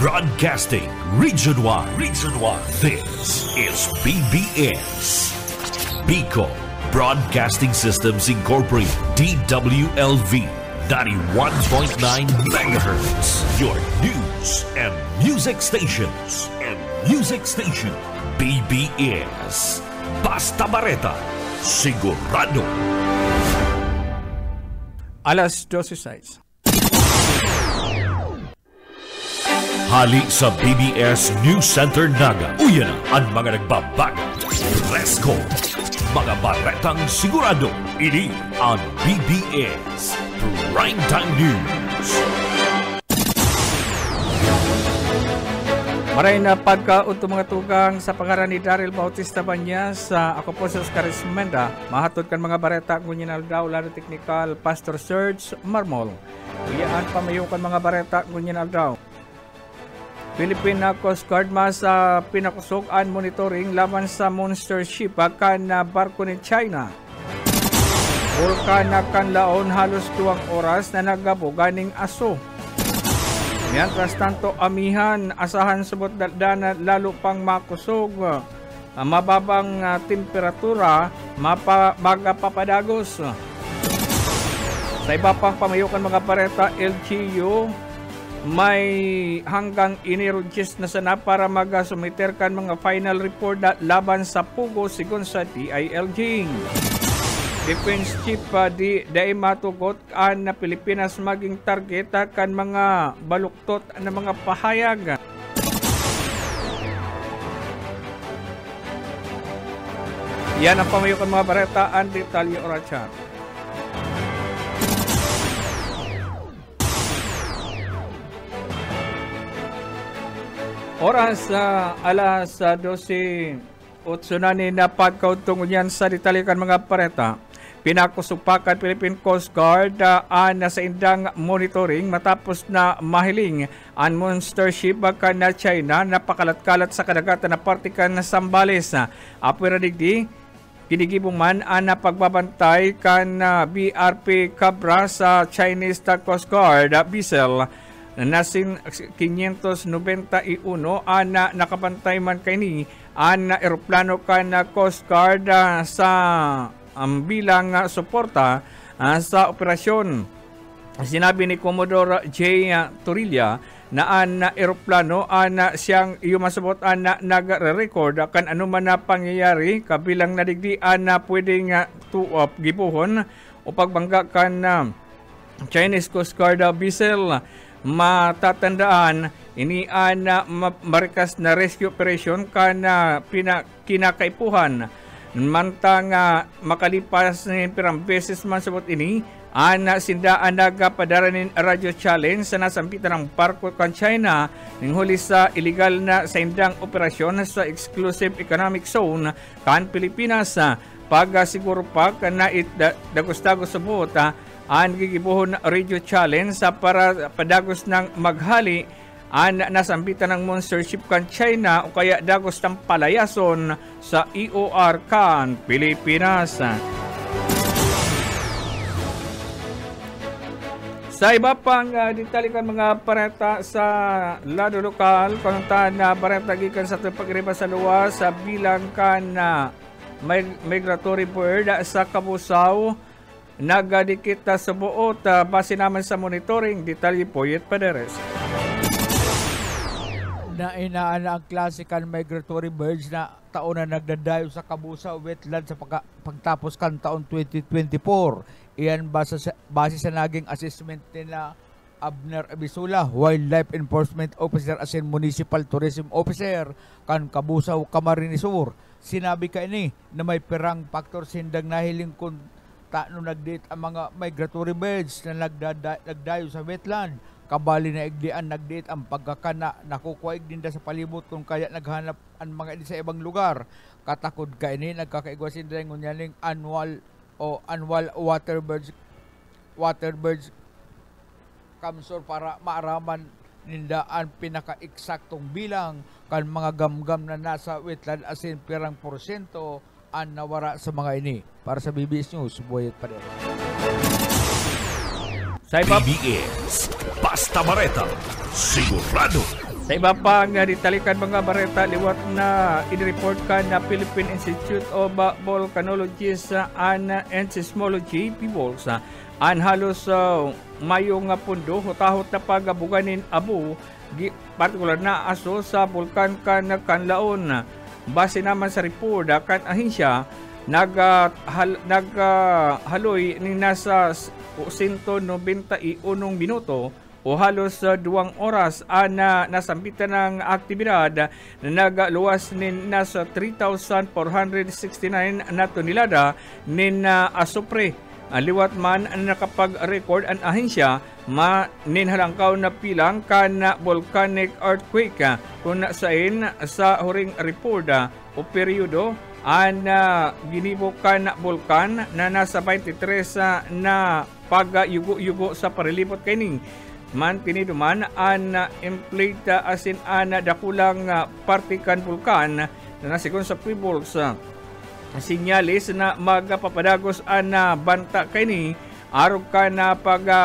Broadcasting Region 1. This is BBS. Bicol Broadcasting Systems Incorporated. DWLV 91.9 MHz. Your news and music stations. BBS. Basta Bareta. Sigurado. Alas 12:06. Hali sa BBS News Center Naga. Uyan ang mga nagbabaga. Presko. Mga baretang sigurado. Ini ang BBS Primetime News. Maray na pagkaunto mga tugang sa pangaran ni Daryl Bautista Banyas. Ako po si Oscar Esmenda. Mahatod kan mga bareta ngunyan aldaw lalo technical Pastor Serge Marmol. Iyaan pamayukan mga bareta ngunyan aldaw. Philippine Coast Guard sa pinakusugan monitoring laban sa monster ship kan barko ni China. Vulkan na kanlaon halos 2 oras na nagabuganing aso. Mientras tanto amihan asahan subot dana lalo pang makusog. Mababang temperatura magapapadagos. Sa iba pang pamayukan mga pareta LGU may hanggang Enero 10 na sana para magasumiter kan mga final report laban sa Pugo sigon sa DILG. Defense Chief di matugot na Pilipinas maging target kan mga baluktot na mga pahayag. Yan ang pamayukan mga bareta ang detalye orachat. Oras alas 12:08 na pagkauntong yan sa detalikan mga pareta. Pinakusupakan Philippine Coast Guard na sa indang monitoring matapos na mahiling ang monster ship kan na China na pakalat-kalat sa kadagatan na partikan na Sambales. Apwera digdi, kinigibong man na pagbabantay kan BRP Cabra sa Chinese Coast Guard vessel. Nasin 591 na nakabantay man kini ang eroplano kan Coast Guard sa bilang suporta sa operasyon. Sinabi ni Commodore J. Torilla na ang eroplano na siyang yumasabot na nag-record kan anuman na pangyayari kabilang nadigdian na pwedeng gibuhon o pagbangga kan Chinese Coast Guard vessel. Matatandaan ini na marikas na rescue operation kana kinakaipuhan mantang makalipas ni pirang beses man sabot ini ana sindaan nagapadaranin radio challenge sa nasampitan ng barko kan China ning huli sa illegal na sa indang operasyon sa exclusive economic zone kan Pilipinas. Pagasiguro pa kana dagos-dagos subot ang gigibuhon radio challenge sa para padagos ng maghali ang nasambitan ng monster ship kan China o kaya dagos ng palayason sa EOR kan Pilipinas. Sa iba pang detalikan mga pareta sa lado lokal, kanuntahan na pareta gikan sa pagriba sa luwas sa bilang kan migratory bird sa Kabusaw. Nagadikit sa buot base naman sa monitoring. Detalye po Yet Paderes. Nainaan ang classical migratory birds na taon na nagdadayo sa Kabusaw wetland sa pagtapos kan taon 2024. Iyan base sa naging assessment nila Abner Abisula, Wildlife Enforcement Officer as in Municipal Tourism Officer kan Kabusaw, Camarines Sur. Sinabi ka ini na may perang factor sindang nahiling kung no nagdate ang mga migratory birds na nagdayo sa wetland. Kabali na igdian nagdate ang pagkakana nakukuha igdinda sa palibot kung kaya naghanap ang mga idi sa ibang lugar. Katakod ka ini nagkakaigwasin din ngunyaling annual waterbirds kamsor para maaraman nindaan pinaka-eksaktong bilang kan mga gamgam na nasa wetland asin pirang porsyento ang nawara sa mga ini. Para sa BBS News, Boyet Padero. BBS Basta Bareta, sigurado Sa iba pa nga ditalikan mga bareta, liwat na in-report ka na Philippine Institute of Volcanology and Seismology PIVOLS an halos mayo nga pundo hutahot na pagabuganin abo partikular na aso sa bulkan kan kanlaon. Base naman sa report kan ahensya naghaloy ni nasa 191 minuto o halos 2 oras na nasampitan ng aktibidad na nagaluwas ni nasa 3,469 na tonelada nin asupre. Liwat man ang nakapag-record ang ahensya maninhalangkaw na pilang kan volcanic earthquake kung saan sa huring report o periodo ang ginibukan na bulkan na nasa 23 na pag-yugo-yugo sa parilibot kaining man tiniduman ang implate asin an dakulang partikan vulkan na nasigon sa PIVOLS sinyalis na magpapadagos an banta kaini arog ka na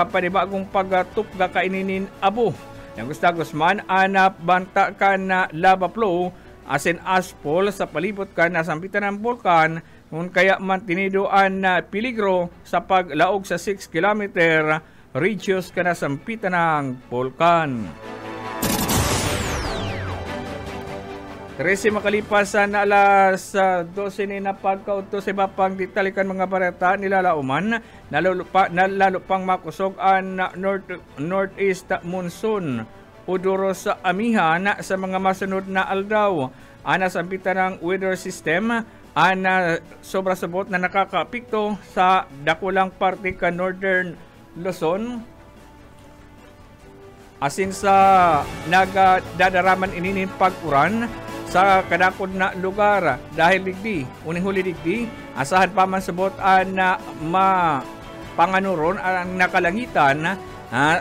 panibagong pagtupga kaininin abo. Yang gustagos man an banta ka na lava flow asin asphalt sa palibot ka na sampitan ng bulkan kung kaya man tinidoan na peligro sa paglaog sa 6 kilometer radius ka na sampitan ng bulkan. 13 makalipas na alas 12 ni napagkauto sa iba pang ditalikan mga bareta nilalauman lalo pang makusog ang northeast monsoon uduro sa amihan sa mga masunod na aldaw. Ana sampitan ng weather system ana sobra sabot na nakakaapekto sa dakulang parte ka northern Luzon asin sa nagadadaraman ininin pag-uran sa kadakod na lugar dahil digdi, uning huli digdi, asahan pa man sabot na mapanganuron ang nakalangitan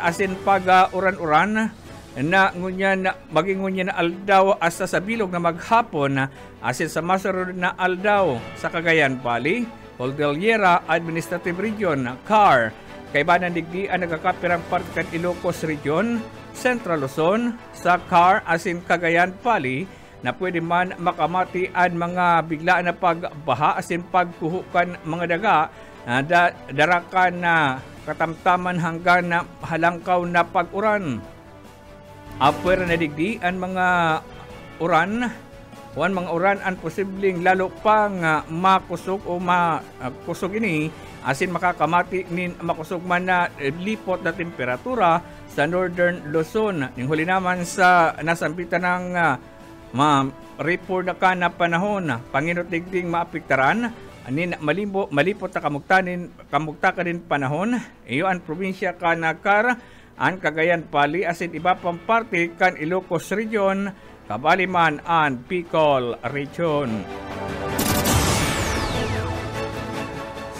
asin pag uran-uran na ngunyan maging ngunyan na aldaw asa sa bilog na maghapon asin sa masunod na aldaw sa Cagayan Valley, Cordillera Administrative Region, CAR, kay banan digdi ang nagakapirang parte kan Ilocos Region, Central Luzon, sa CAR asin Cagayan Valley na pwede man makamati ang mga biglaan na pagbaha asin pagkuhukan mga daga darakan na katamtaman hanggang na halangkaw na pag-uran. Apwera na digdi ang mga uran ang posibleng lalo pang makusog o makusog ini asin makakamati nin makusog man na lipot na temperatura sa Northern Luzon. Ning huli naman sa nasampitan ng report na ka na panahon panginot digding maapektaran anin malipot na kamugta din panahon iyo ang probinsya ka na CAR ang Cagayan Valley asin iba pang parte kan Ilocos Region kabali man ang Bicol Region.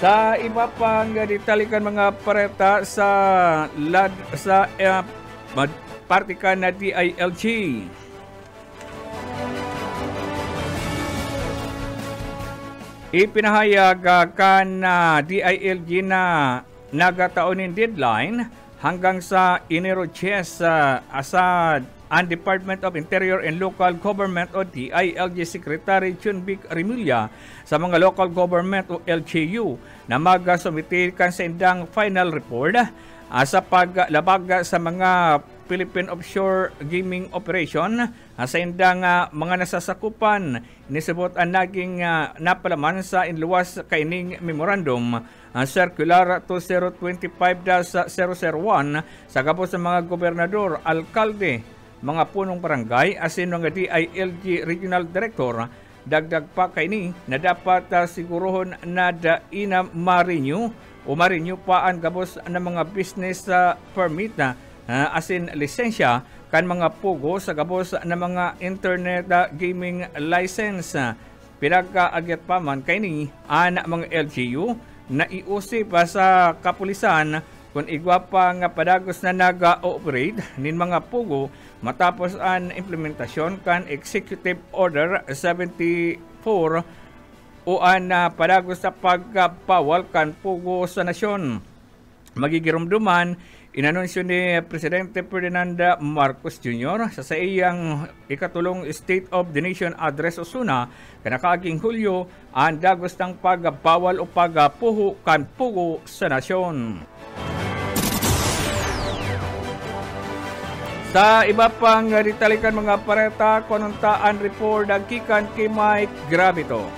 Sa iba pang ditalikan mga pareta sa parte ka na DILG ipinahayag kan DILG na nagataonin deadline hanggang sa Enero 10 sa ang Department of Interior and Local Government o DILG Secretary Chunvic Remulla sa mga local government o LGU na mag-submit kan sa indang final report sa paglabag sa mga Philippine Offshore Gaming Operation sa indang mga nasasakupan. Inisabot ang naging napalaman sa inluwas kaining memorandum Circular 2025-001 sa gabos ng mga gobernador, alkalde, mga punong barangay asin mga DILG Regional Director. Dagdag pa kaini na dapat sigurohon na daina ma-renew pa ang gabos ng mga business permit asin lisensya kan mga pugo sa gabos na mga internet gaming license. Pinagkaagyat pa man kaini ang mga LGU na iusip sa kapulisan kung igwa pa nga padagos na nag-ooperate nin mga pugo matapos ang implementasyon kan Executive Order 74 o ang padagos sa pagpawal kan pugo sa nasyon. Magigirumduman Inanunsyo ni Presidente Ferdinand Marcos Jr. sa iyang ikatulong State of the Nation Address Osuna kanakaaging Hulyo ang dagos ng pagbawal o pagpuho kan pugo sa nasyon. Sa iba pang ditalikan mga pareta, konuntaan report agkikan kay Mike Gravito.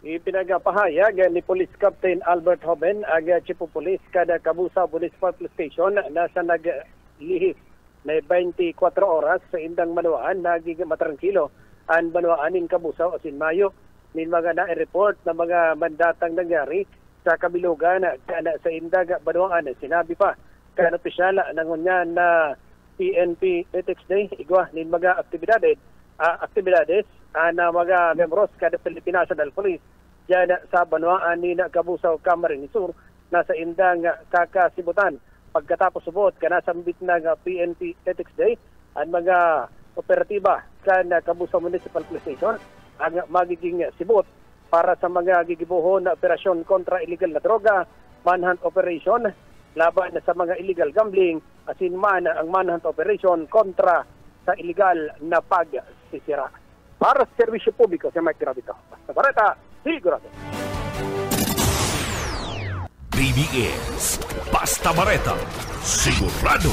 Ipinagapahayag ni Police Captain Albert Hoben ang Chief of Police kada Kabusa Police Patrol Station na sa naglihis na 24 oras sa indang Manuaan naging matrangkilo ang Manuaanin Kabusa o Sinmayo. Min mga na-report na mga mandatang nangyari sa kabilugan kana sa indang Manuaan. Sinabi pa kan opisyal nangunya na PNP Ethics Day igwa nin mga aktibidades na mga membros kada Philippine National Police diyan sa Banwaan ni Kabusaw Camarines Sur nasa indang kakasibutan. Pagkatapos subot kana sambit ng PNP Ethics Day ang mga operatiba kan Kabusaw Municipal Police Station ang magiging sibot para sa mga gigibuhon na operasyon kontra illegal na droga, manhunt operation laban sa mga illegal gambling, asin man ang manhunt operation kontra sa illegal na pagsisira. Para sa serbisyo publiko, si Mike Gravito. Basta Bareta, sigurado. BBS Basta Bareta, sigurado.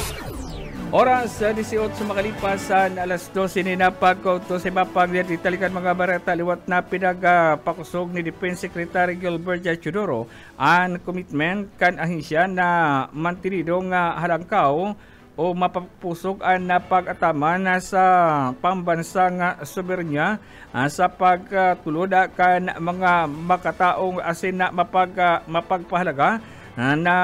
Oras 18 makalipasan, alas 12 ni napagkauto sa mapang ditalikan mga bareta liwat na pinagapakusog ni Defense Secretary Gilbert Chudoro ang commitment kan ahinsya na mantinido nga halangkaw o mapapusog ang napag-ataman sa pambansang soberanya sa pagtulod kan mga makataong asin na mapagpahalaga na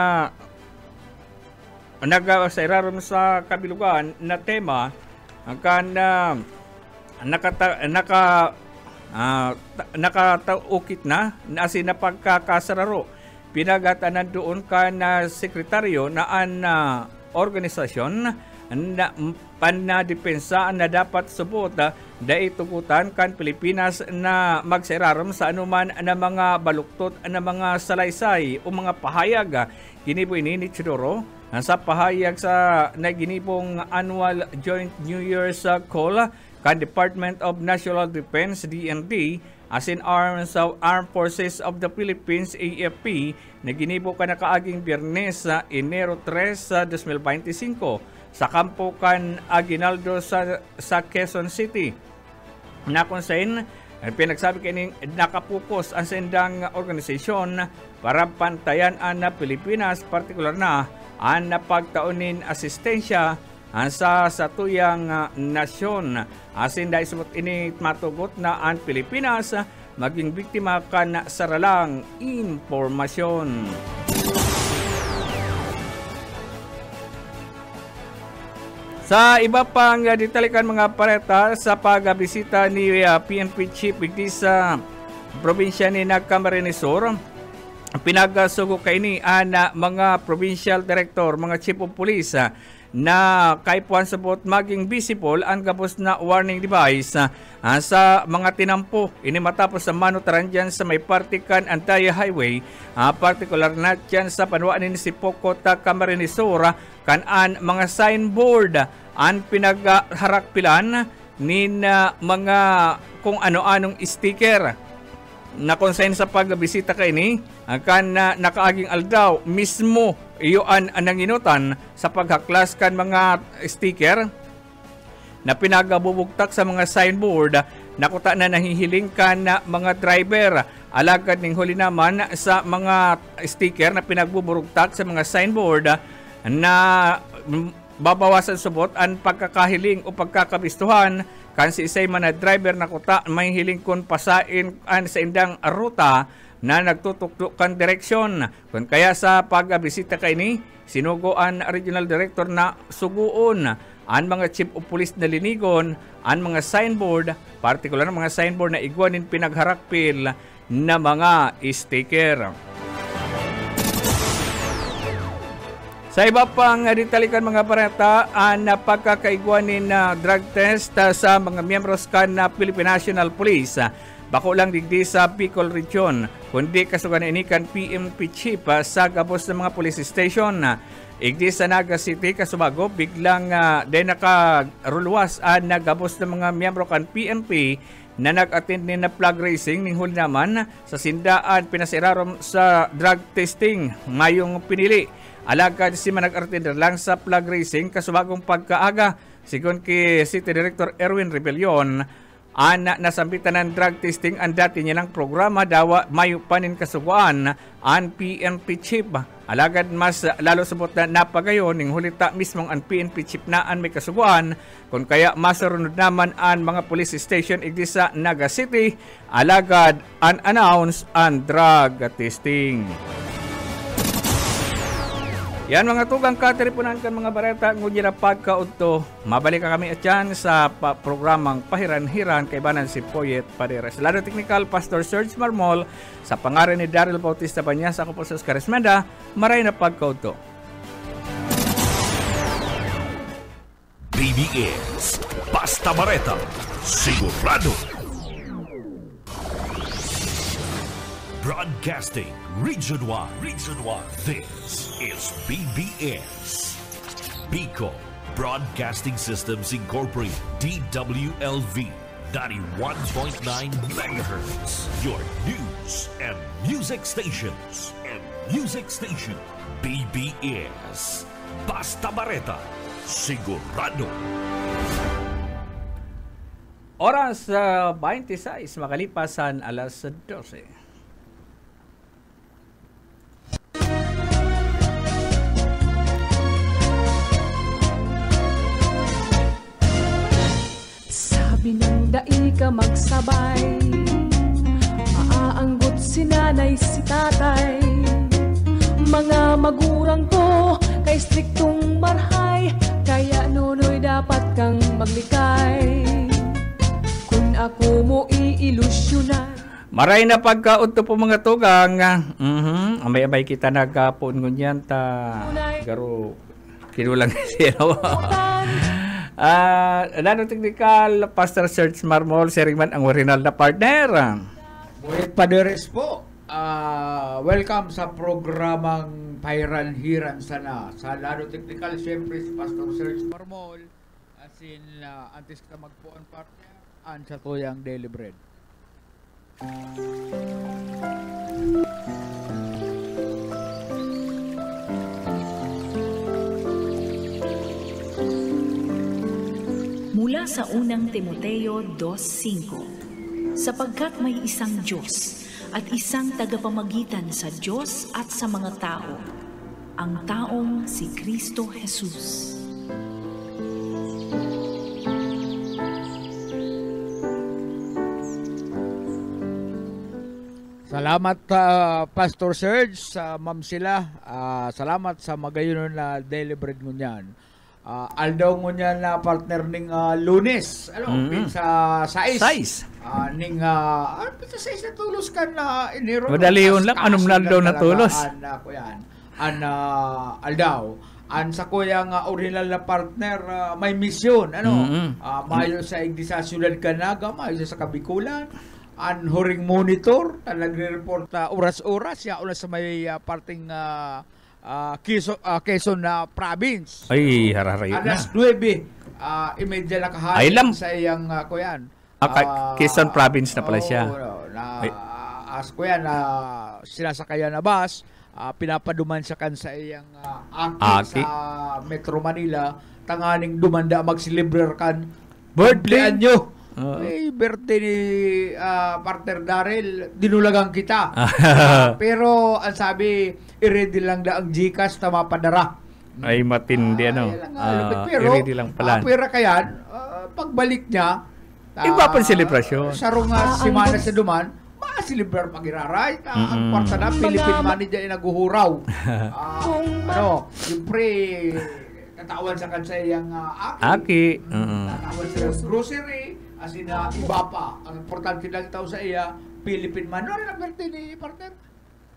nag-sairaron sa kabilugan na tema kan nakataukit na asin na pagkakasararo. Pinagatanan doon kan sekretaryo na an organisasyon na pandepensa na dapat subot daitugutan kan Pilipinas na magsairaron sa anuman na mga baluktot na mga salaysay o mga pahayag. Ginibo ini ni Chudoro sa pahayag sa naginibong annual Joint New Year's Call kan Department of National Defense DND as in Armed Forces of the Philippines AFP na ginibo ka nakaaging Biyernes sa Enero 3, 2025 sa kampo kan Aguinaldo sa Quezon City. Na kung saan pinagsabi kaning nakapokus ang sendang organisasyon para pantayan ang Pilipinas, partikular na ang napagtaunin asistensya sa satuyang nasyon. Asin dahil sumot ini matugot na ang Pilipinas maging biktima kan saralang impormasyon. Sa iba pang ditalikan mga pareta sa pagbisita ni PNP Chief Igdi sa probinsya ni Camarines Sur, pinagsugo kaini ang mga provincial director, mga chief of police na kaipuan sabot maging visible ang gabos na warning device sa mga tinampo. Ini matapos sa manutaran dyan sa may partikan Antaya Highway, partikular na dyan sa panuan ni si Pocot Camarines Sur, kan-an mga signboard ang pinagharakpilan ni mga kung ano-anong sticker na konsen sa pagbisita kay ni kan nakaaging aldaw mismo iyoan ang nanginutan sa paghaklas kan mga sticker na pinagabubugtak sa mga signboard nakuta na nahihiling kan na mga driver alagad ning huli naman sa mga sticker na pinagbuburugtak sa mga signboard na babawasan subot ang pagkakahiling o pagkakabistuhan kan si isay man na driver na kuta may hiling kon pasain sa indang ruta na nagtutukdo kan direksyon. Kung kaya sa pagbisita kay ni sinugo ang regional director na suguon ang mga chief of police na linigon ang mga signboard, partikular na mga signboard na igwanin pinagharakpil na mga sticker. Sa iba pang ditalikan mga pareta, ang pagkakaigwanin na drug test sa mga miyembros kan na Philippine National Police Bako lang digdi sa Bicol Region, kundi kasugan inikan PNP Chief sa gabos ng mga police station. Igdi sa Naga City, Kasubago, biglang din nakaruluwas nagabos ng mga miyembro kan PNP na nag-attend ni na flag racing ning huli naman sa sindaan pinasirarom sa drug testing ngayong pinili. Alagad si manag-attend lang sa flag racing kasubagong pagkaaga. Sigon kay City Director Erwin Rebellion, nasambitan ng drug testing ang dati nilang programa dawa mayo panin kasuguan ang PNP Chief. Alagad mas lalo subot na napagayon ning hulita mismong ang PNP Chief na ang may kasuguan kung kaya masarunod naman ang mga police station igdi sa Naga City. Alagad unannounced ang drug testing. Yan mga tugang katiripunan kan mga bareta ngunyan na pagkaunto. Mabalik kami at yan sa programang Pahiran-Hiran kay Banan si Poyet Pareres. Lado Technical, Pastor Serge Marmol, sa pangalan ni Daryl Bautista Banyas, ako po sa Oscar Esmenda, maray na pagkaunto. BBS, Basta Bareta, Sigurado. Broadcasting Region 1. This is BBS. Bicol Broadcasting Systems Incorporated. DWLV 91.9 MHz. Your news and music stations. BBS. Basta Bareta. Sigurado. Oras 26, makalipasan alas 12. Sabi ng dai ka magsabay, maaanggot si nanay si tatay. Mga magurang ko kay striktong marhay, kaya nunoy dapat kang maglikay. Kung ako mo iilusyonan. Maray na pagkaunto po mga tugang. Amay-amay kita nagapon ngunyan ta garo kinulang siya. Lalo Technical, Pastor Serge Marmol, sharing man ang original na partner. Poyet Pareres po. Welcome sa programang Pahiran-Hiran sana. Sa Lado Technical, siyempre si Pastor Serge Marmol. As in, antes ka magpuan partner, an sa tuyang Daily Bread. Mula sa unang Timoteo 2:5, sapagkat may isang Diyos at isang tagapamagitan sa Diyos at sa mga tao, ang taong si Kristo Jesus. Salamat Pastor Serge, sa Ma'am sila. Salamat sa magayon na Daily Bread ngunyan. Aldaw ngunyan na partner ning Lunes. Sa 6. Ning pinsa 6 na tulos kan Enero. Madali yun lang, anong naldaw na tulos? Aldaw. Sa kuyang original na partner, may misyon. Mayo sa igdi sa Ciudad Canaga, mayo sa Kabikulan. Huring monitor, nagre-report oras-oras. Una sa may parting Quezon na province. Ay, hararayo na. Alas 9, imedya na kahayin sa iyang kuyan. Quezon province na pala siya. As kuyan, sinasakayan na bus, pinapaduman siya kan sa iyang aki sa Metro Manila, tanganing dumanda magsilibrar kan birthday nyo. Birthday ni partner Daryl, dinulagang kita. Pero ang sabi, i-ready lang da ang GCash na mapadara. Ay matindi pero i-ready lang pala. Pero kayan, pagbalik niya, iba pa selebrasyon. Sarong simana sa duman, masilibrar pag-iraray. Ang kwarta na, Philippine money dyan naguhuraw. Siyempre, tatawan sa kansa yung aki. Tatawan sa grocery. As in, iba pa. Ang importante lang itaw sa iya, Philippine man. Ano rin ang birthday ni partner?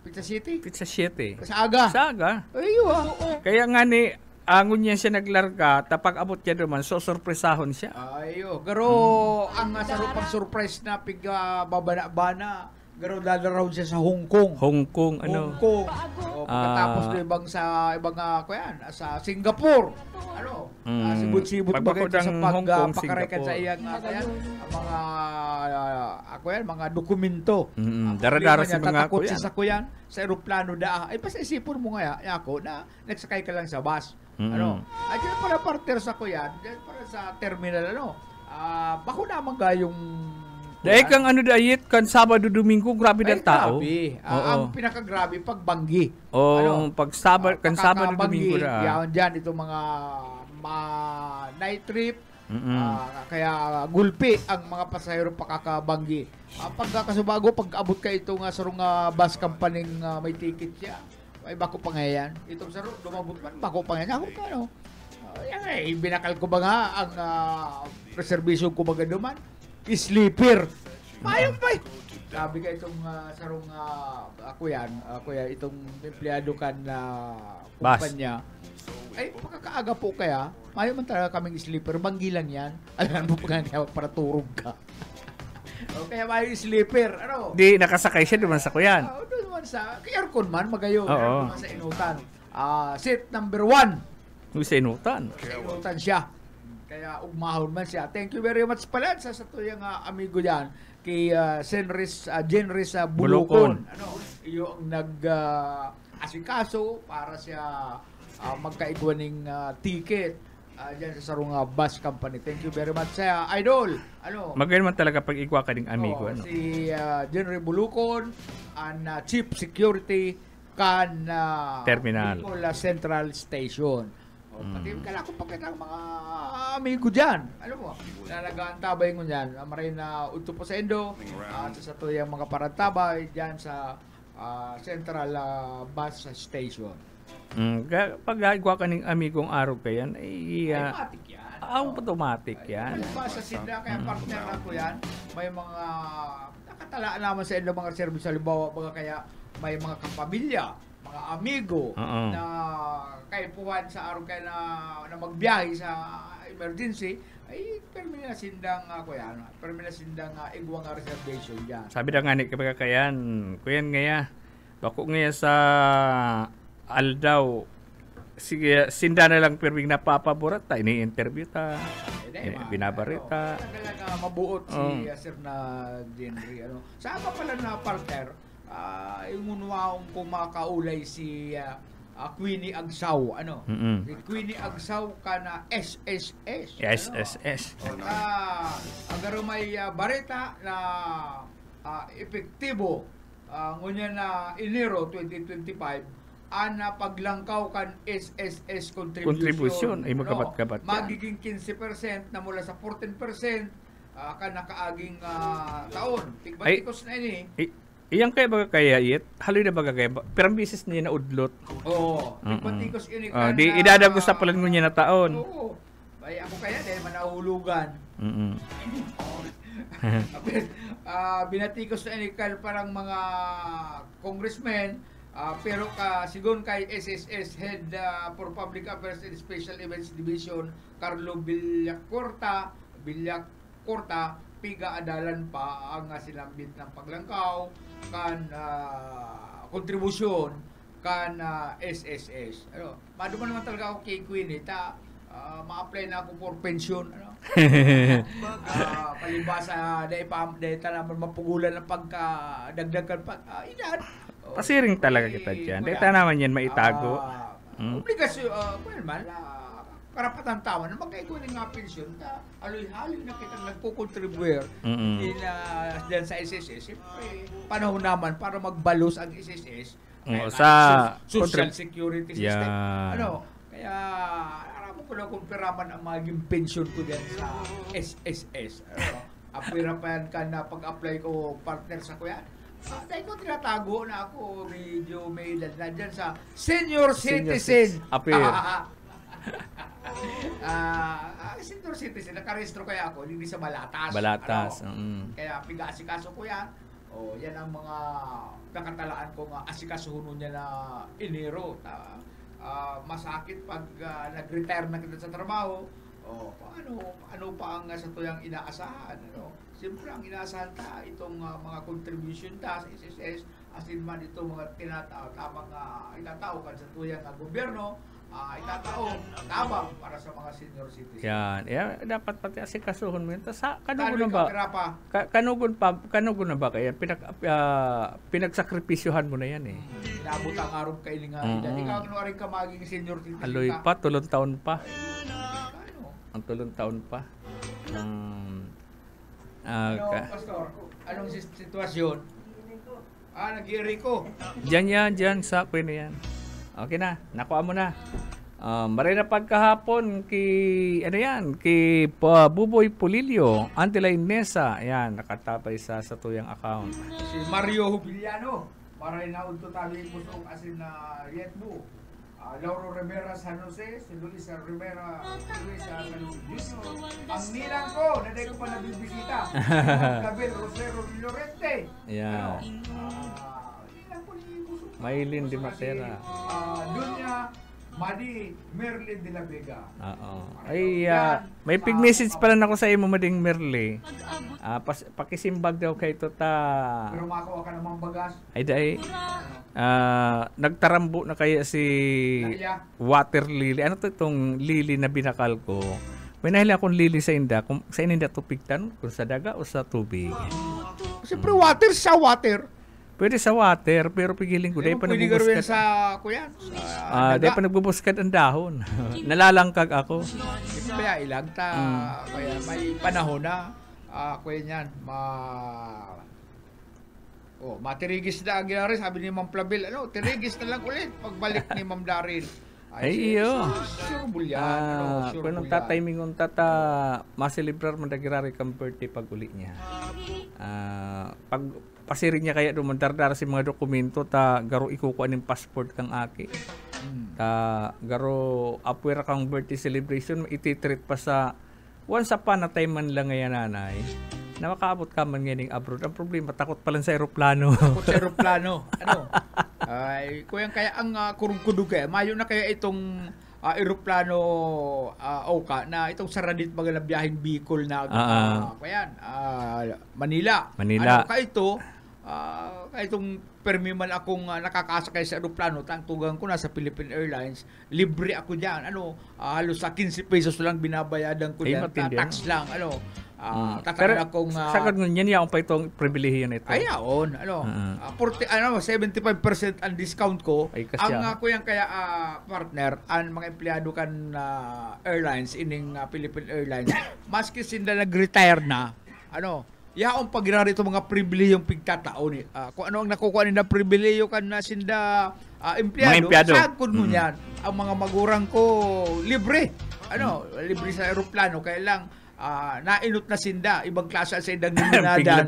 Pizza City? Pizza City. Sa aga. Sa aga. Aywa. Kaya nga ni, angon niya siya naglarga, tapag abot niya naman, so sorpresahon siya. Ayo, garo ang sarupang surprise na babana-bana. Garo dadaraw siya sa Hong Kong. Hong Kong, ano? Hong Kong. O, pagkatapos do ibang sa sa Singapore. Ano? Sibut-sibut bagay Pagpakod sa ang Hong Kong, pagkarekan sa Singapore. iyang mga dokumento. Dara-dara si mga tatakot kuyan. sa kuyan sa eroplano da. Ay basta isipon mo nga ako na nagsakay ka lang sa bus. Ano? Ay diyan pala partner sa kuyan, diyan para sa terminal bako naman yung Dahil kang ano dayit, kan Sabado, Domingo, grabe ng tao. Grabe. Oo. Ang pinakagrabe, pagbanggi. Pag Sabado, kan Sabado, Domingo na. Yan dyan, itong mga night trip, kaya gulpi ang mga pasahero pakakabanggi. Pagkakasubago, pag-abot ka itong sarong bus company may ticket siya, ay bako pa nga yan. Itong saro, dumabot man, bako pa nga yan. Ako ka, no? Yan binakal ko ba nga ang reservation ko baga duman? Sleeper. Mayroon pa. Sabi ka itong sarong ako yan, itong empleyado kan na kumpanya. Ay, pagkakaaga po kaya, mayroon man talaga kaming sleeper, banggi lang yan. Alam mo pa nga para turog ka. O kaya mayroon sleeper, ano? Di, nakasakay siya naman sa kuyan. Doon naman sa, aircon man, magayon. Oo. Naman sa inutan. Seat number 1. Sa inutan. Sa inutan siya. Kaya ugmahon man siya. Thank you very much pala sa tuyang amigo diyan kay Jenris Bulukon. Ano, yung asikaso para siya magkaigwaning ticket diyan sa sarong bus company. Thank you very much sa idol. Ano? Magayon man talaga pag igwa ka ding amigo. Ano? Si Jenris Bulukon and Chief Security kan Terminal Central Station. Pati kala ko pagkita ang mga amigo dyan. Alam mo, nalagantabay ko dyan. Maray na uto po sa Endo. Sa tuyang mga parantabay dyan sa Central Bus Station. Pag igwa ka ng amigong araw ka yan, Automatic yan. automatic yan. Diba sa Sinda, kaya partner na ko yan, may mga nakatalaan naman sa Endo mga service. Halimbawa, kaya may mga kapamilya, mga amigo na kay puwan sa araw kayo na magbiyahe sa emergency, ay permina sindang igwang reservation dyan. Sabi na nga ni kapag kayan, kuyan ngaya, bako ngaya sa Aldaw, sige, sinda na lang perwing napapaborat ta, ini-interview ta, binabarita. Talaga mabuot si Sir na Henry. Sama pala na partner, yung unwaong kumakaulay si Queenie Agsaw, si Queenie Agsaw ka na SSS. SSS. Agaro may bareta na epektibo ngunyan na Enero 2025 ana paglangkaw kan SSS contribution ay magabat-gabat magiging 15% na mula sa 14% ka nakaaging taon. Tigbatikos na ini. Iyang kaya baga kaya it, haloy na baga kaya, perang bisis niya na udlot. Oo. Tigbatikos ini kan. Di idadagos sa palan mo niya na taon. Oo. Ay ako kaya dahil manahulugan. Binatikos na ini kan parang mga congressmen, pero sigon kay SSS Head for Public Affairs and Special Events Division Carlo Villacorta piga adalan pa ang silambit ng paglangkaw kan kontribusyon kan SSS. Maduman naman talaga ako kay Queenie ma-apply na ako for pension palibasa dahil talaman mapugulan ng pagkadagdagan edad. Pasiring talaga kita dyan. Dahil naman yan maitago. Obligasyon, karapatan tao na magkaikunin nga pensyon aloy-haloy na kitang nagkukontribuer dyan sa SSS. Siyempre, panahon naman para magbalos ang SSS sa social security system. Yeah. Kaya alam ko na kung piraman ang maging pensyon ko dyan sa SSS. Apirapan ka na pag-apply ko partner sa kuya. Dahil ko tinatago na ako medyo may edad na dyan sa senior citizen. Senior citizen, nakarehistro kaya ako, hindi sa Balatas. Kaya piga-asikaso ko yan. Yan ang mga nakatalaan ko nga asikasuhuno niya na Enero. masakit pag nag-retire na kita sa trabaho. Ano pa ang sa tuyang inaasahan? Siyempre ang inaasahan itong mga contribution sa SSS, asin man itong mga itatao kan sa tuyang gobyerno, itatao tabang para sa mga senior citizens. Yan. Dapat pati asikasuhon mo yun. Kanugon na ba kaya pinagsakripisyohan mo na yan eh. Inabot ang araw kay Lingayan. Ikaw rin ka maging senior citizen. Aloy pa, tulong taon pa. Ang tulong taon pa. Pastor? Anong sitwasyon? Nag-iiri ko. Diyan sa kuya na yan. Okay na, nakuha mo na. Maray na pagkahapon ki Buboy Pulilio, Antila Inesa, ayan, nakatabay sa tuyang account. Si Mario Hubiliano, maray na unto tali pusong asin na Yetbu. Lauro Rivera San Jose, si Luisa Rivera San Jose. Ang nilang ko, naday ko pa nabibisita. Gabriel Rosero Llorente. Yeah. Maylin Di Matera. Dunya Madi Merlin de la Vega. Ay, may pig message pala na ko sa imo mading Merle. Pakisimbag daw kay ta. Pero makuha ka namang bagas. Ay dai. Nagtarambo na kaya si water lily. Ano to itong lily na binakal ko? May nahili akong lily sa inda. Kung sa inda tupigtan, kung sa daga o sa tubig. Siyempre water sa water. Pwede sa water, pero pigiling ko. Dahil pa nagbubuskad. Sa kuyan. Dahil pa nagbubuskad ang dahon. Nalalangkag ako. Kaya ilang kaya may panahon na kuya niyan. Matirigis na ang ginari. Sabi ni Ma'am Plabil, tirigis na lang ulit pagbalik ni Ma'am Daryl. Ay, iyo. Sure yan. Kung nung tatiming kong maselebrar mo nagirari kang birthday pag uli niya. Pag pasiring niya kaya dumandardara si mga dokumento garo ikukuha ng passport kang aki. Garo apwera kang birthday celebration ititreat pa sa once upon a time man lang ngayon nanay. Na makaabot ka man ngayon abroad. Ang problema, takot pa lang sa aeroplano. Takot sa aeroplano. Ay, kuyang kaya ang kurungkudug kaya. Mayo na kaya itong aeroplano Oka na itong saradit mga biyaheng Bicol na Manila. Ito, kahit itong permi man akong nakakasakay sa aeroplano, tangtugang ko na sa Philippine Airlines, libre ako diyan. Halos sa 15 pesos lang binabayadan ko diyan. Tax lang, pero sakad mo niyan yung pa itong pribilehiyo na ito. Ayaon, 75% ang discount ko. Ang kuyang kaya partner, ang mga empleyado kan airlines ining Philippine Airlines, maski sinda nag-retire na, yaong pagirari ito mga pribilehiyong pigtataon kung ano ang nakukuha nila pribilehiyo kan na sinda empleyado, sagkod mo niyan. Ang mga magurang ko libre. Libre sa aeroplano, kaya lang nainot na sinda, ibang klase sa sindang nilunadan.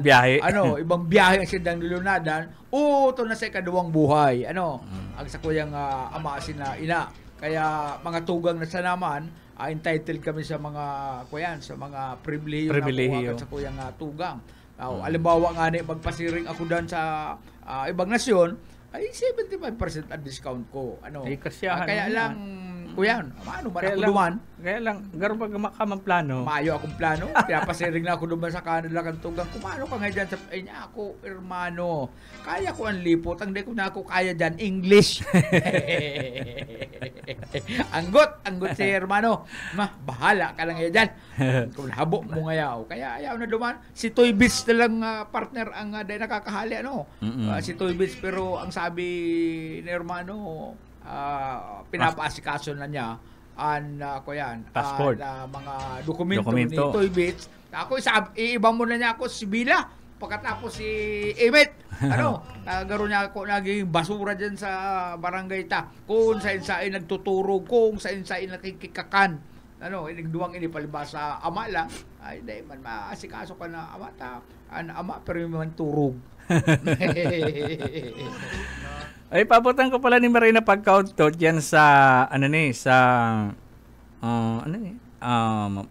Ibang biyahe ang sindang nilunadan. Ito na sa ikaduwang buhay. Ang sa kuyang ama sina ina. Kaya mga tugang na sa naman, entitled kami sa mga sa mga pribilehiyo na sa kuyang tugang. Alimbawa nga magpasiring ako doon sa ibang nasyon, ay 75% ang discount ko. Kaya lang kuyan, paano ba ako duman? Kaya lang, garo pag makamang plano. Maayo akong plano. Pinapasiring na ako duman sa Canada kantugang. Kumano ka nga dyan sa niya ako, hermano. Kaya ko ang lipot. Ang di ko na ako kaya dyan, English. anggot si hermano. Bahala ka lang dyan. Kung habo mo ngayaw. Kaya ayaw na duman. Si Toy Beach na lang partner ang dahil nakakahali. Si Toy Beach, pero ang sabi ni hermano, pinapaasikaso na niya passport, mga dokumento ni Toy Beach. Ako iiba mo na niya ako si Bila pagkatapos si Emmet. Garo niya ako naging basura dyan sa barangay ta. Kung saan nagtuturog, kung saan nakikikakan. Inigduwang inipalibas sa ama lang. Ay, di man maasikaso ka na ama pero man turog. Ay, pabutan ko pala ni Marina pagka-outdoor dyan sa,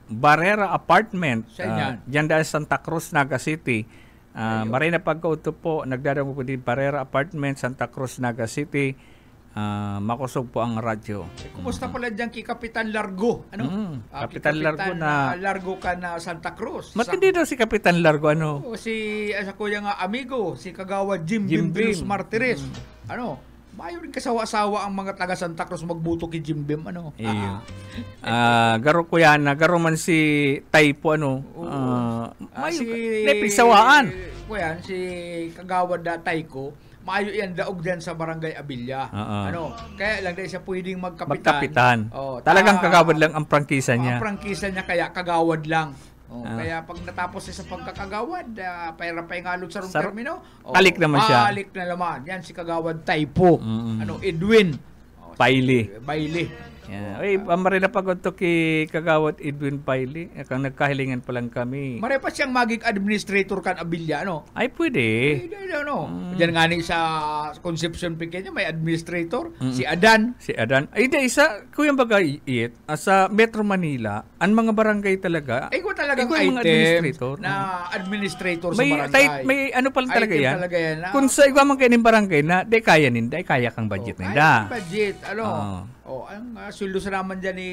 Barrera Apartment. Dyan dahil Santa Cruz, Naga City. Marina pagka-outdoor po, nagdarang po din Barrera Apartment, Santa Cruz, Naga City. makusog po ang radyo. Kumusta pala dyan kay Kapitan Largo? Ano? Kapitan Largo na Largo ka na Santa Cruz. matindi daw si Kapitan Largo, ano? Si sa kuya nga amigo, si Kagawad Jim Jim Bim Bim. Martires. Ano? Mayo rin kasawa-sawa ang mga taga Santa Cruz magbuto kay Jim Bim, ano? Iyo. Garo ko yan, garo man si Taypo, ano? Si Nepigsawaan. kuya, si Kagawad Tayko, maayo yan daog diyan sa Barangay Abilia. Ano? Kaya lang dahil siya pwedeng Magkapitan. ta- Talagang kagawad lang ang prangkisa niya. Ang prangkisa niya kaya kagawad lang. Kaya pag natapos siya sa pagkakagawad, pay ngalog sa termino. Kalik naman siya. Kalik na naman. Yan si Kagawad Taypo. Ano, Edwin Bailey. Yeah. Ay, pamarila pagod to kay Kagawad Edwin Bailey. Kang nagkahilingan pa lang kami. Mare pa siyang maging administrator kan Abilia, ano? Ay, pwede. No. Diyan nga ni sa Concepcion Pequeña may administrator, si Adan. Si Adan. Ay, di, isa, kuyang bagay iit, sa Metro Manila, ang mga barangay talaga, Ay, ko talagang ikaw yung item administrator. na administrator may, sa barangay. may ano pala talaga Item yan. talaga yan, Kung sa iba man kayo ng barangay na, di kaya ninda, ay kaya kang budget ninda. Ay, budget. Ano? Ang sweldo sa naman dyan ni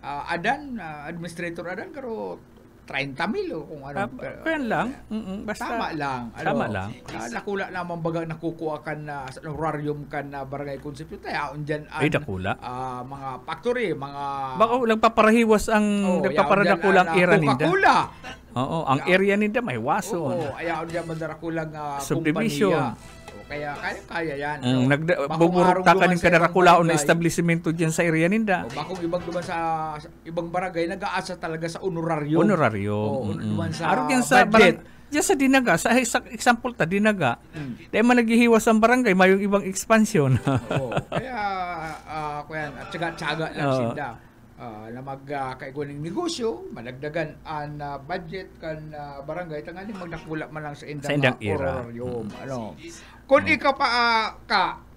Adan, administrator Adan, karo 30,000 kung ano. Kaya lang. Basta. Tama lang. Tama lang. Nakula naman baga nakukuha kan na sa horarium kan na barangay Concepcion. Tayaon dyan Ay, dakula. mga factory, mga... Baka walang paparahiwas ang nagpaparadakulang era ninda. Coca-Cola. Oo, ang area ninda may waso. Ayaw dyan mandarakulang Subdivision. kumpanya. Kaya kaya yan. Buburok ka kaning kadarakulaon na establishmento dyan sa area ninda. Bakong ibang duman sa ibang barangay, nag-aasa talaga sa honorarium. Duman sa Araw yan sa budget. Diyan sa Dinaga, sa example ta Dinaga. Dahil man naghihiwas ang barangay, mayong ibang expansion. Kaya kuyan at tsaga-tsaga lang sinda. Na magkaiguaning negosyo, malagdagan ang budget kan barangay, tangaling magdakula man lang sa indang era. Ano? Kung ikaw pa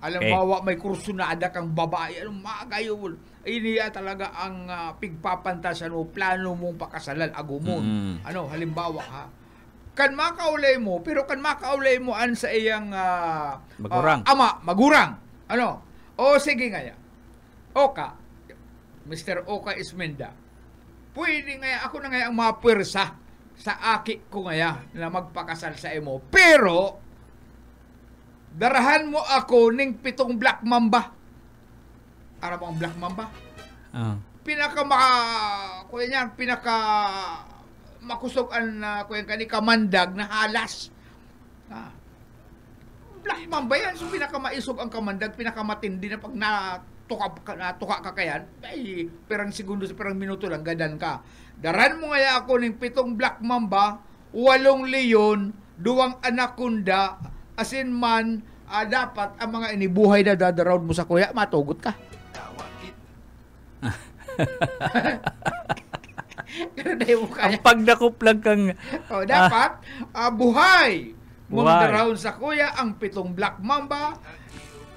alam bawa may kursunada kang babae, anong magayo, iniya talaga ang pigpapantasan mo, plano mong pakasalan, agumon. Ano, halimbawa ha, kan makaulay mo, pero kan makaulay mo an sa iyang magurang. Ano? O sige nga ya. Oka, Mr. Oka Ismenda, pwede nga ako na nga ang mapwersa sa aki ko nga na magpakasal sa imo. Pero, darahan mo ako ning 7 Black Mamba. Ara mo ang Black Mamba? Pinaka makusogan na kuya kani kamandag na halas. Black Mamba yan. So, pinakamaisog ang kamandag, pinakamatindi na pag tuka ka kayan, ay perang segundo sa perang minuto lang gadan ka. Daran mo nga ako ning 7 Black Mamba, 8 leon, 2 anaconda, asin man dapat ang mga inibuhay na dadaround mo sa kuya, matugot ka. Ang pagdakop lang kang dapat buhay mong daraon sa kuya ang 7 Black Mamba,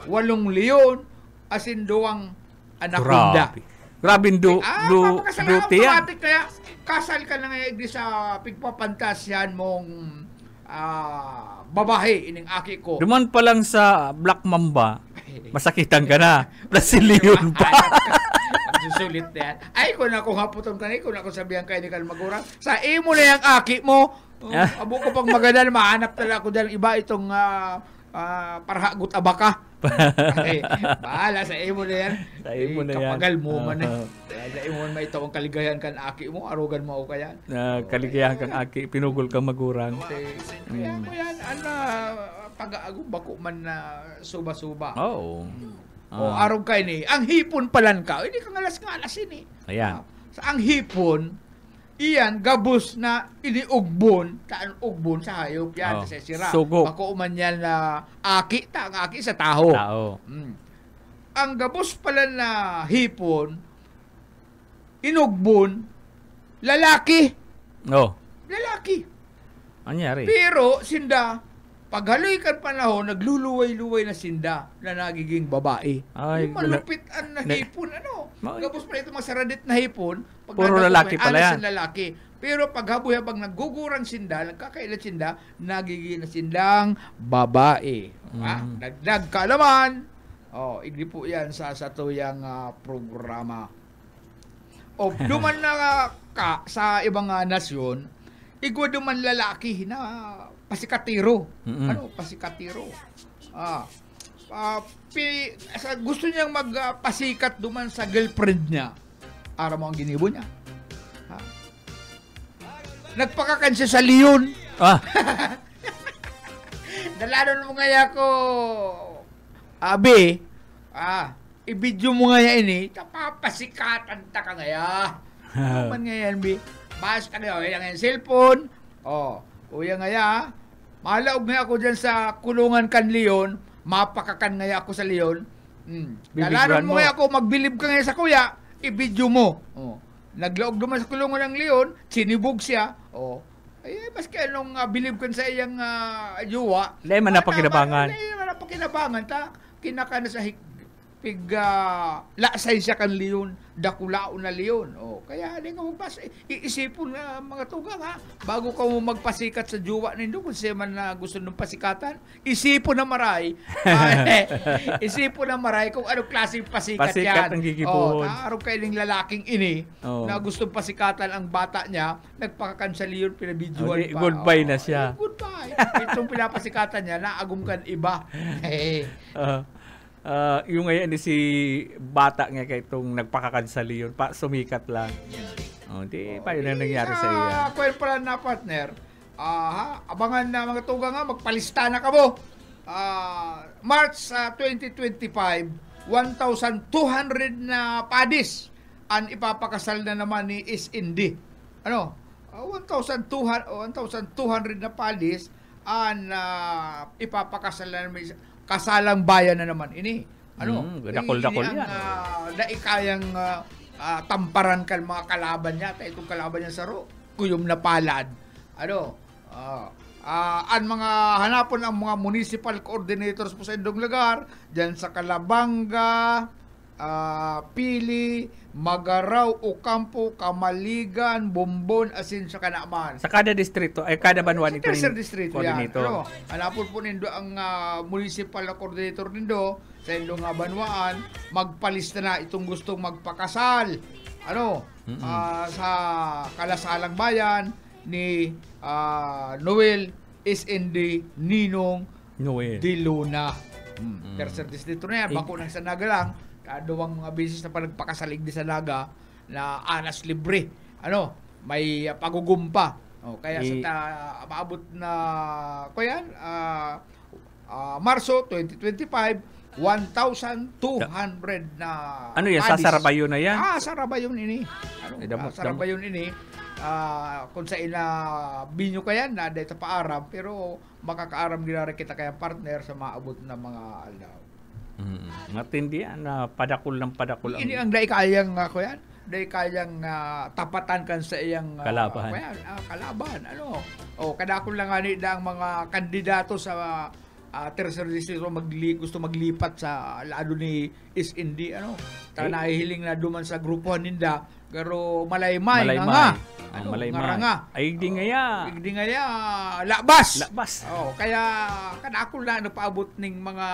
8 leon, asin 2 anaconda. Grabe tiyan. Kaya kasal ka na nga sa pigpapantasyan mong babae ining aki ko. Duman pa lang sa Black Mamba, masakitan ka na. Brazilian pa. Susulit na yan. Ay, kung ako haputon ka na, kung ako sabihan kayo ni Kalmagurang, sa imo na yung aki mo, abo ko pang maganda, mahanap talaga ako dahil iba itong parhagot abaka. Ay, bahala sa imo na yan. Sa imo na yan. Kapagal mo man eh. Sa imo man may itong kaligayahan kan aki mo, arugan mo ako kaya. Kaligayahan kang aki, pinugol kang magurang. Kaya mo yan, pag-aago bako man na suba-suba. Araw kayo ni, ang hipon palan ka, hindi ka ngalas-ngalas ini. Ayan. Sa ang hipon, iyan, gabos na iniugbon, ugbon sa hayop yan, sa sira. Sugo. Bako man yan na aki, ang aki sa taho. Ang gabos pala na hipon, inugbon, lalaki. Lalaki. Anyari? Pero, sinda, paghaloy kan panahon, nagluluway-luway na sinda na nagiging babae. Ay, malupitan na hipon, Gabos pala ito masaradit na hipon. Puro lalaki pala yan. Lalaki. Pero paghaboy habang naggugurang sinda, nagkakailan sinda, nagiging na sindang babae. Nagdag ka naman, Igdi po yan sa tuyang programa. Duman na ka sa ibang nasyon, igwa duman lalaki na pasikatiro. Pasikatiro. Gusto niyang magpasikat duman sa girlfriend niya. Ara mo ang ginibo niya. Nagpakakan siya sa Leon. Dalanon mo nga ko, Abi, i-video mo nga ini, tapapasikatan ta ka ngaya. Naman nga yan, Bi. Basta nga, yung cellphone. Uya nga malaog nga ako dyan sa kulungan kan Leon, mapakakan nga ako sa Leon. Dalanon mo nga ako, magbilib ka nga sa kuya, i-video mo. Naglaog naman sa kulungan ng Leon, sinibog siya. Maski anong bilib kan sa iyang yuwa. Lay man na pakinabangan. Lay man na pakinabangan. Kinaka na sa lasay siya kan Leon, dakulao na Leon. Kaya di nga magpas, iisipon nga mga tugang bago ka mo magpasikat sa juwa nindo, kung siya man na gusto ng pasikatan, isipon na maray. Isipon na maray kung anong klaseng pasikat yan. Pasikat ang gigipon. Araw kayo ng lalaking ini, na gustong pasikatan ang bata niya, nagpakakan sa Leon, pinabidyoan pa. Goodbye na siya. Goodbye. Itong pinapasikatan niya, naagum kan iba. Yung ngayon si bata nga kay itong nagpakakansa Leon pa sumikat lang. Di pa yun ang nangyari sa iya. Kwen pala na partner. Abangan na mga tuga nga magpalista na kamo. March 2025, 1,200 na padis ang ipapakasal na naman ni SND. 1,200 na padis ang ipapakasal na naman kasalang bayan na naman ini. Dakol-dakol yan. Daikayang tamparan kan mga kalaban niya. Itong kalaban niya sa kuyom na palad. Ang mga hanapon ang mga municipal coordinators po sa indong lugar, dyan sa Calabanga, Pili, Magaraw, Ocampo, Kamaligan, Bombon, asin sa Kanaman. Sa kada distrito, ay kada banwan ito yung distrito coordinator. Hanapon po nindo ang municipal na coordinator nindo sa indong banwaan, magpalista na itong gustong magpakasal. Sa Kalasalang Bayan ni Noel SND Ninong Noel Di Luna. Tercer distrito na yan, bako ng Sanaga lang. Kaduwang mga bisis na panagpakasalig di sa Naga na anas libre. May pagugumpa. Kaya sa maabot na Marso 2025, 1,200 na yan? Sasarabayon na yan? Sarabayon ini. Sarabayon ini. Kung sa ina binyo kayan na dito pa aram, pero makakaaram ginara kita kaya partner sa maabot na mga alaw. Matindi na padakol ng padakol. Ini ang dai kayang kayang tapatan kan sa iyang kalaban. Kalaban. Kadakol lang ani ang mga kandidato sa tercer distrito gusto maglipat sa lado ni SND nahihiling na duman sa grupo ninda pero malaymay nga. Ay igdi ngaya labas. Kaya kadakol na paabot ning mga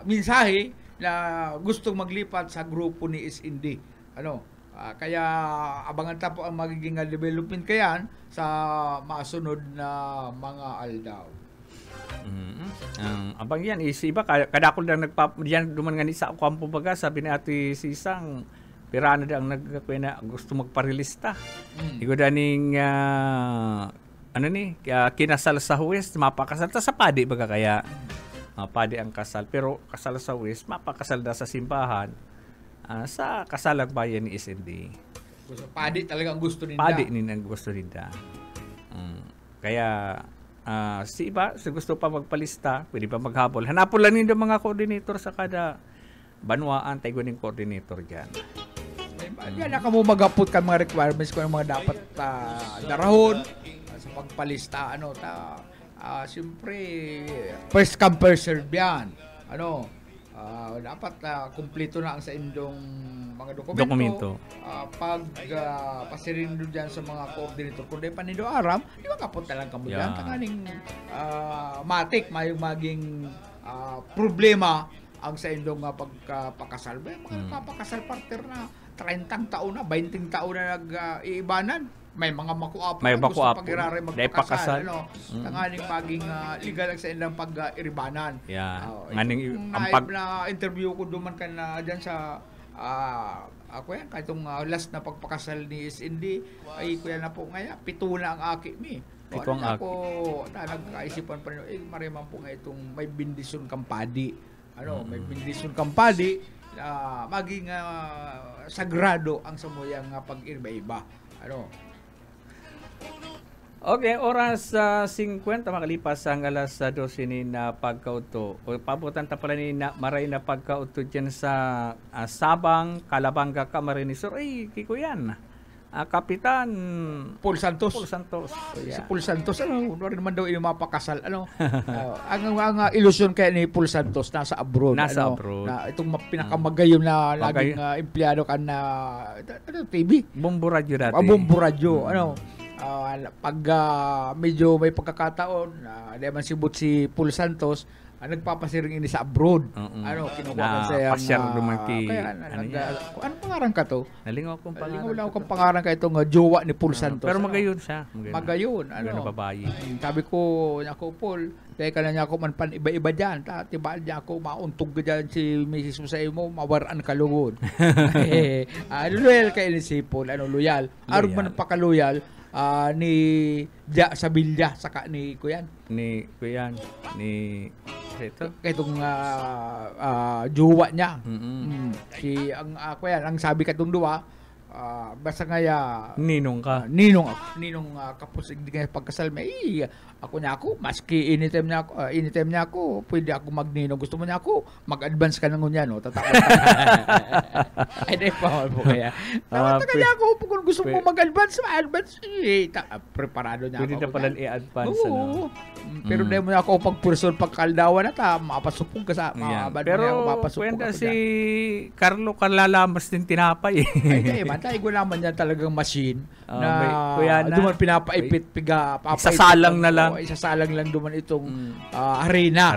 mensahe na gustong maglipat sa grupo ni SND. Kaya abangan ta po ang magiging development kayan sa masunod na mga aldaw. Abang yan is iba kadakol na yan duman nga ni sa kampo baga sabi ni Ate Sisang pirana da ang nagkakwena gusto magparelista. Igo daning kinasal sa huwes mapakasal ta sa padi baga kaya padi ang kasal pero kasal sa huwes mapakasal da sa simbahan sa kasalang bayan ni SND. Padi talagang gusto ninda. Padi ang gusto ninda. Kaya si iba, sa gusto pa magpalista, pwede pa maghabol. Hanapon lang nindo mga coordinator sa kada banwaan, tayo ng coordinator dyan. Yan na kamo magapot ka mga requirements kung mga dapat darahon sa pagpalista. Siyempre, first come, first serve yan. Dapat kumpleto na ang sa indong mga dokumento. Dokumento. Pag pasirin doon dyan sa mga coordinator, kung di pa nindo aram, di ba kapot na lang kamo dyan. Tanganing matik, mayong maging problema ang sa indong pagpakasal. Mga kapakasal partner na 30 taon na, 20 taon na nag-iibanan. May mga makuapo may gusto makuapo. pag-irari magpakasal. Tanganing maging legal ang sa indang pag-iribanan. Nganing na interview ko duman ka na dyan sa ako yan, kahitong last na pagpakasal ni SND, ay kuya na po ngaya, 7 na ang aki mi. Ito ang aki. Ako, nagkaisipan pa rin, mariman po nga itong may bindisyon kampadi. May bindisyon kampadi, maging sagrado ang samuyang pag-iba-iba. Okay, oras 50 makalipas ang alas 12 ni na pagkauto. O pabutan ta pala ni na maray na pagkauto diyan sa Sabang, Calabanga, Camarines Sur. Ay, kiko yan. Kapitan Paul Santos. Yeah. Si Paul Santos, rin naman daw mapakasal. Ang ilusyon kaya ni Paul Santos, nasa abroad. Abroad. Na itong pinakamagayom na laging empleyado ka na TV. Bombo radyo dati. Bombo radyo. Pag medyo may pagkakataon, naman sibot si Paul Santos, nagpapasiring ini sa abroad. Kinuha ka sa pasyar dumaki. Ano pangaran ka to? Nalingaw kong pangaran. Nalingaw akong pangaran ka itong jowa ni Paul Santos. Pero magayon siya. Magayon. Babae. Sabi ko, ako Paul, teka na niya ako man pan iba-iba dyan. Tibaan niya ako, mauntog ka dyan si Mrs. Musay mo, mawaraan ka lugod. Loyal kayo ni si Paul. Loyal. Arog man paka-loyal ni Ja Sabilya saka ni Kuyan. Ni ito itong jowa niya. Si ang Kuyan, ang sabi katong duwa, basta ngaya ninong ka. Ninong kapos hindi kaya pagkasal may ako maski anytime niya ako pwede ako magninong, gusto mo niya ako mag-advance ka nang ngunya tatapos ay di pa po kaya tagal niya ako kung gusto mo mag-advance preparado niya pwede ako na pala i-advance pero dahil mo niya ako pag-person pagkaldawan na mapasupong ka sa pero kwenta si Carlo kalalamas din tinapay ay matay ko naman yan talagang machine na duman pinapaipit piga sasalang na lang. Isasalang lang duman itong arena.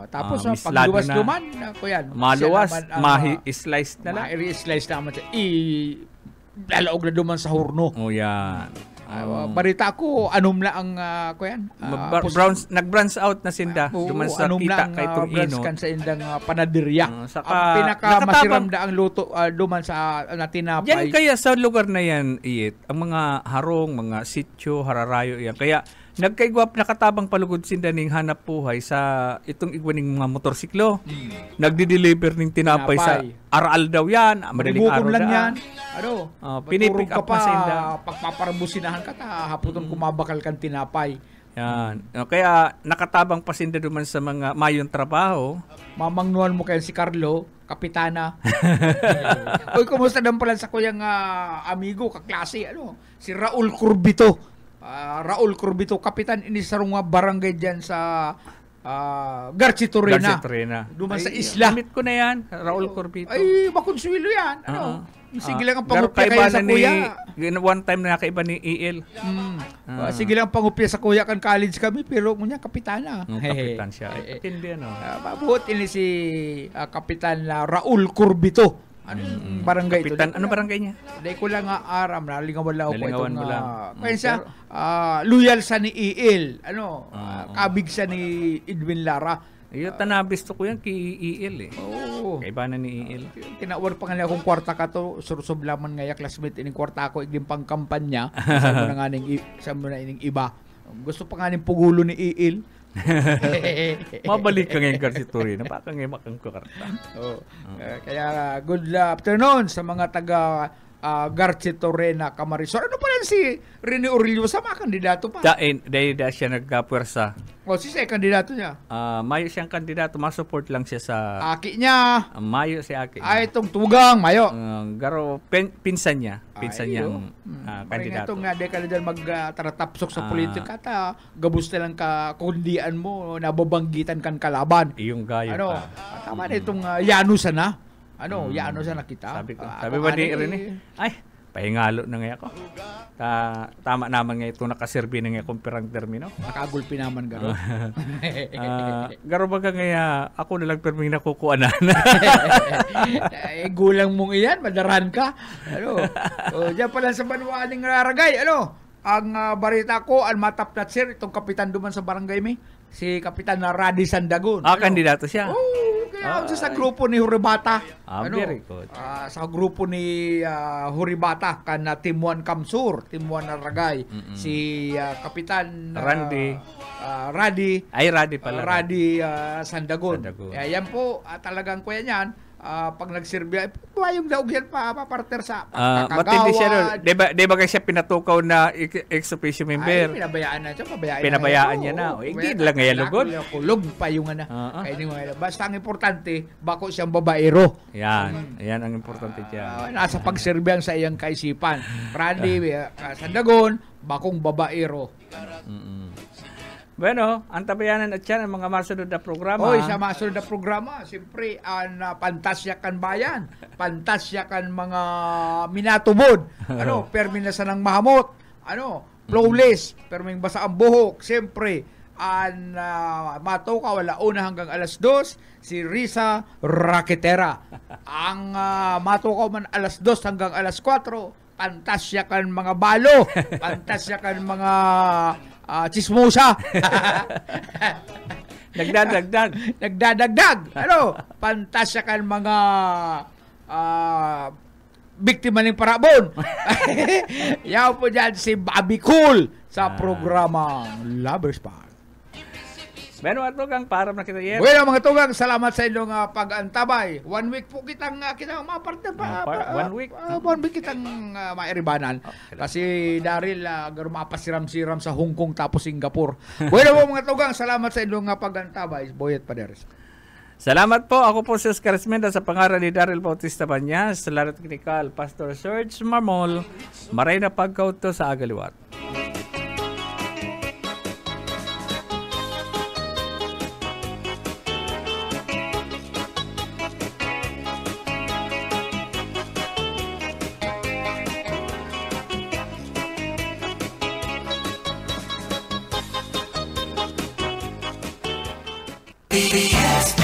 Tapos pag luwas duman, kuyan. Maluwas, mahi-slice na lang. Mahi-slice naman siya. Lalaog na duman sa hurno. Yan. Barita ko, anom na ang kuyan. Nag-branch out na sinda. Duman sa kita kay itong ino. Kan sa indang panaderya. Ang pinakamasiram da ang luto duman sa natinapay. Yan kaya sa lugar na yan, ang mga harong, mga sityo, hararayo yan. Kaya nagkaigwap nakatabang palugod sinda ning hanap buhay sa itong igwaning mga motorsiklo. Nagdi-deliver ning tinapay sa aral daw yan. Madaling araw lang yan. Pinipick up pa sinda. Pagpaparabusinahan ka haputon kumabakal kan tinapay. Yan. Kaya nakatabang pa sinda duman sa mga mayong trabaho. Mamangnuan mo kayo si Carlo, kapitana. Oy, kumusta dan pala sa kuyang amigo, kaklase, si Raul Curbito. Raul Curbito, kapitan ini sa runga barangay dyan sa Garci Torena. Duman sa isla. Gamit ko na yan, Raul Curbito. Ay, makonsuelo yan. Sige lang ang pangupya kayo sa kuya. One time na nakaiba ni EL. Sige lang ang pangupya sa kuya kan college kami, pero ngunya kapitana. Kapitan siya. Tindi mabuot ini si kapitan Raul Curbito. Barangay kapitan, ano barangay niya? Dahil ko lang aram, nalingawan lang ako itong kaya siya, loyal sa ni EL, kabig sa ni Edwin Lara. Iyo, tanabis to ko yan kay EL kaiba na ni EL. Tinawar pa nga akong kwarta ka to, sursub laman nga classmate ining kwarta ko, iglim pang kampanya, sa mo na ining iba. Gusto pa nga ning pugulo ni EL. Mabalik ka ngayon Garci Torena, baka ngayon makang kukarta. Kaya good afternoon sa mga taga García Torrena Camarisor. Ano pala si Rene Aurelio sama kandidato pa? Dahil siya nagkapuwersa. O si kandidato niya. Mayo siyang kandidato, masupport lang siya sa Aki niya. Mayo si Aki. Ay, itong Tugang, Mayo. Garo pinsan niya. Pinsan niyang kandidato. Itong nga, di ka na dyan magtaratapsok sa politika at gabus na lang ka kundian mo, nababanggitan kan kalaban. Iyong gayo Ano, ka. tama na itong Yanusa na. Yanusa na kita. Sabi ba ni Rene? Ay, pahingalo na nga ako. Tama naman nga ito nakaserbi na nga kung pirang termino. Nakagulpi naman garo. Garo baga nga ako na lang perming nakukuanan. Gulang mong iyan, madaran ka. Diyan pala sa Banwaning Raragay, ang barita ko, ang matap na sir, itong kapitan duman sa barangay mi, si Kapitan Radi Sandagon. Kandidato siya. Kaya sa grupo ni Huribata. Very good. Sa grupo ni Huribata kan Timuan Kamsur, Timuan Naragay, si Kapitan Radi Sandagon. Yan po talagang kuya niyan. Pag nagsirbya, yung daog yan paparter sa matindi siya doon. Di ba siya pinatukaw na ex-officio member? Ay, pinabayaan na siya. Pinabayaan niya na. Hindi lang ngayon lugod. Kulog pa yung basta ang importante, bako siyang babaero. Yan ang importante dyan. Nasa pagsirbyan sa iyang kaisipan. Randy, Sandagon, bakong babaero. Bueno, ang tabayanan at yan ang mga masunod na programa. Sa masunod na programa, siyempre, ang Pantasya kan Bayan, Pantasya kan mga minatubod, perminasan ng mahamot, flawless, perming basa ang buhok, siyempre, ang matoka, wala una hanggang alas 2, si Risa Raquetera. Ang matoka man alas 2 hanggang alas 4, Pantasya kan mga balo, Pantasya kan mga chismosa. Nagdadagdag. Pantasya kan mga biktima ng parabon. Yaw po dyan si Bobby Cool sa programang Lovers Park. Bueno, at tugang para na kita yan. Bueno, mga tugang, salamat sa inyong pag-antabay. 1 week po kitang mga partner pa. 1 week? 1 week kitang mairibanan. Kasi Daryl, mapasiram-siram sa Hong Kong tapos Singapore. Bueno po mga tugang, salamat sa inyong pag-antabay. Boyet Paderes. Salamat po. Ako po si Oscar Esmenda sa pangalan ni Daryl Bautista Banyas, sa Larat Technical, Pastor Serge Marmol, maray na pagkauto sa Agaliwat. BBS